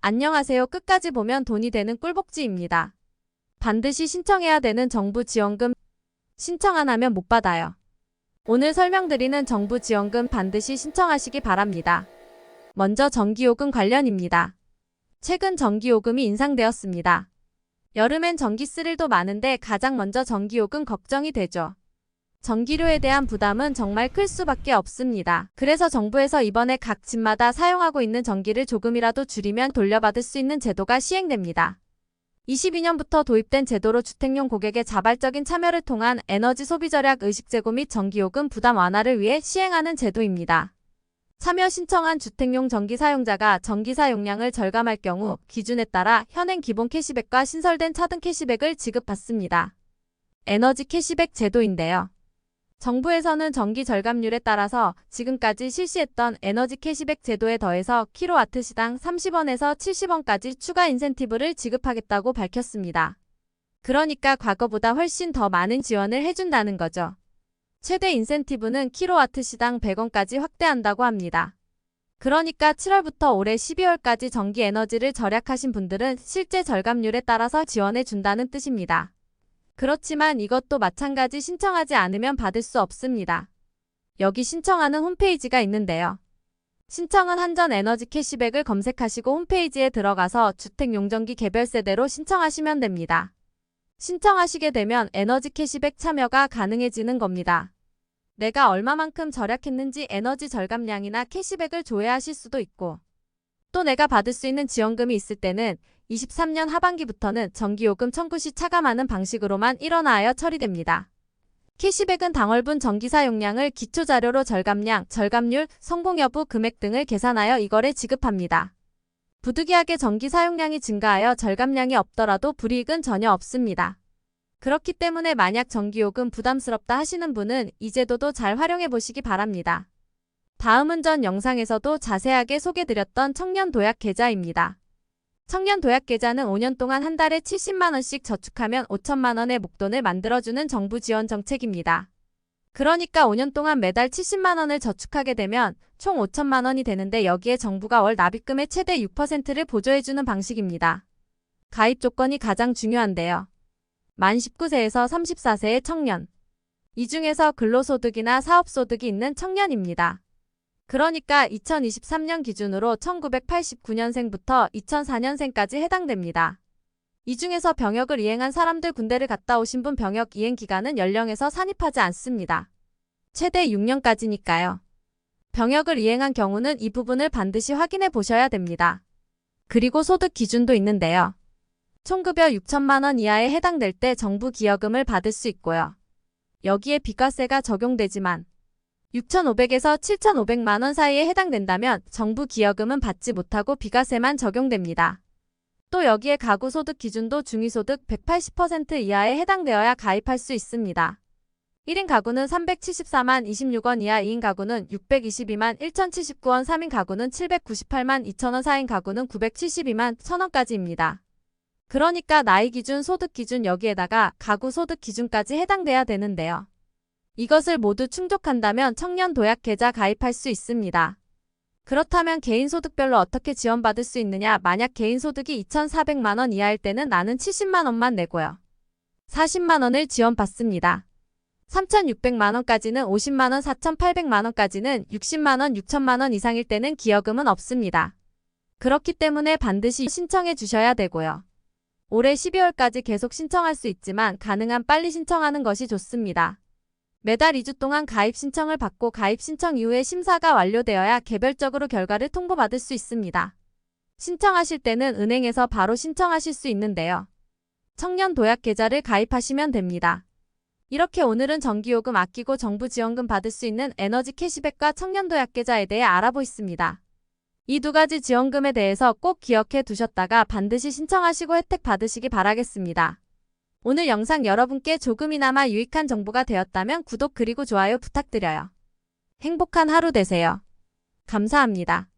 안녕하세요. 끝까지 보면 돈이 되는 꿀복지입니다. 반드시 신청해야 되는 정부 지원금 신청 안 하면 못 받아요. 오늘 설명드리는 정부 지원금 반드시 신청하시기 바랍니다. 먼저 전기요금 관련입니다. 최근 전기요금이 인상되었습니다. 여름엔 전기 쓸 일도 많은데 가장 먼저 전기요금 걱정이 되죠. 전기료에 대한 부담은 정말 클 수밖에 없습니다. 그래서 정부에서 이번에 각 집마다 사용하고 있는 전기를 조금이라도 줄이면 돌려받을 수 있는 제도가 시행됩니다. 22년부터 도입된 제도로 주택용 고객의 자발적인 참여를 통한 에너지 소비 절약 의식 제고 및 전기요금 부담 완화를 위해 시행하는 제도입니다. 참여 신청한 주택용 전기 사용자가 전기 사용량을 절감할 경우 기준에 따라 현행 기본 캐시백과 신설된 차등 캐시백을 지급받습니다. 에너지 캐시백 제도인데요. 정부에서는 전기 절감률에 따라서 지금까지 실시했던 에너지 캐시백 제도에 더해서 킬로와트 시당 30원에서 70원까지 추가 인센티브를 지급하겠다고 밝혔습니다. 그러니까 과거보다 훨씬 더 많은 지원을 해준다는 거죠. 최대 인센티브는 킬로와트 시당 100원까지 확대한다고 합니다. 그러니까 7월부터 올해 12월까지 전기 에너지를 절약하신 분들은 실제 절감률에 따라서 지원해 준다는 뜻입니다. 그렇지만 이것도 마찬가지 신청하지 않으면 받을 수 없습니다. 여기 신청하는 홈페이지가 있는데요. 신청은 한전 에너지 캐시백을 검색하시고 홈페이지에 들어가서 주택용전기 개별 세대로 신청하시면 됩니다. 신청하시게 되면 에너지 캐시백 참여가 가능해지는 겁니다. 내가 얼마만큼 절약했는지 에너지 절감량이나 캐시백을 조회하실 수도 있고, 또 내가 받을 수 있는 지원금이 있을 때는 23년 하반기부터는 전기요금 청구 시 차감하는 방식으로만 일원화하여 처리됩니다. 캐시백은 당월분 전기 사용량을 기초자료로 절감량, 절감률, 성공 여부, 금액 등을 계산하여 이거래 지급합니다. 부득이하게 전기 사용량이 증가하여 절감량이 없더라도 불이익은 전혀 없습니다. 그렇기 때문에 만약 전기요금 부담스럽다 하시는 분은 이 제도도 잘 활용해 보시기 바랍니다. 다음은 전 영상에서도 자세하게 소개드렸던 청년도약 계좌입니다. 청년도약 계좌는 5년 동안 한 달에 70만원씩 저축하면 5천만원의 목돈을 만들어주는 정부 지원 정책입니다. 그러니까 5년 동안 매달 70만원을 저축하게 되면 총 5천만원이 되는데 여기에 정부가 월 납입금의 최대 6%를 보조해주는 방식입니다. 가입 조건이 가장 중요한데요. 만 19세에서 34세의 청년. 이 중에서 근로소득이나 사업소득이 있는 청년입니다. 그러니까 2023년 기준으로 1989년생부터 2004년생까지 해당됩니다. 이 중에서 병역을 이행한 사람들 군대를 갔다 오신 분 병역 이행 기간은 연령에서 산입하지 않습니다. 최대 6년까지니까요. 병역을 이행한 경우는 이 부분을 반드시 확인해 보셔야 됩니다. 그리고 소득 기준도 있는데요. 총급여 6천만원 이하에 해당될 때 정부 기여금을 받을 수 있고요. 여기에 비과세가 적용되지만 6,500에서 7,500만원 사이에 해당된다면 정부 기여금은 받지 못하고 비과세만 적용됩니다. 또 여기에 가구 소득 기준도 중위소득 180% 이하에 해당되어야 가입할 수 있습니다. 1인 가구는 374만 26원 이하, 2인 가구는 622만 1,079원, 3인 가구는 798만 2천원, 4인 가구는 972만 1,000원까지입니다. 그러니까 나이 기준, 소득 기준 여기에다가 가구 소득 기준까지 해당돼야 되는데요. 이것을 모두 충족한다면 청년도약 계좌 가입할 수 있습니다. 그렇다면 개인소득별로 어떻게 지원받을 수 있느냐? 만약 개인소득이 2,400만원 이하일 때는 나는 70만원만 내고요. 40만원을 지원받습니다. 3,600만원까지는 50만원, 4,800만원까지는 60만원, 6천만원 이상일 때는 기여금은 없습니다. 그렇기 때문에 반드시 신청해 주셔야 되고요. 올해 12월까지 계속 신청할 수 있지만 가능한 빨리 신청하는 것이 좋습니다. 매달 2주 동안 가입 신청을 받고 가입 신청 이후에 심사가 완료되어야 개별적으로 결과를 통보받을 수 있습니다. 신청하실 때는 은행에서 바로 신청하실 수 있는데요. 청년 도약 계좌를 가입하시면 됩니다. 이렇게 오늘은 전기요금 아끼고 정부 지원금 받을 수 있는 에너지 캐시백과 청년 도약 계좌에 대해 알아보았습니다. 이 두 가지 지원금에 대해서 꼭 기억해 두셨다가 반드시 신청하시고 혜택 받으시기 바라겠습니다. 오늘 영상 여러분께 조금이나마 유익한 정보가 되었다면 구독 그리고 좋아요 부탁드려요. 행복한 하루 되세요. 감사합니다.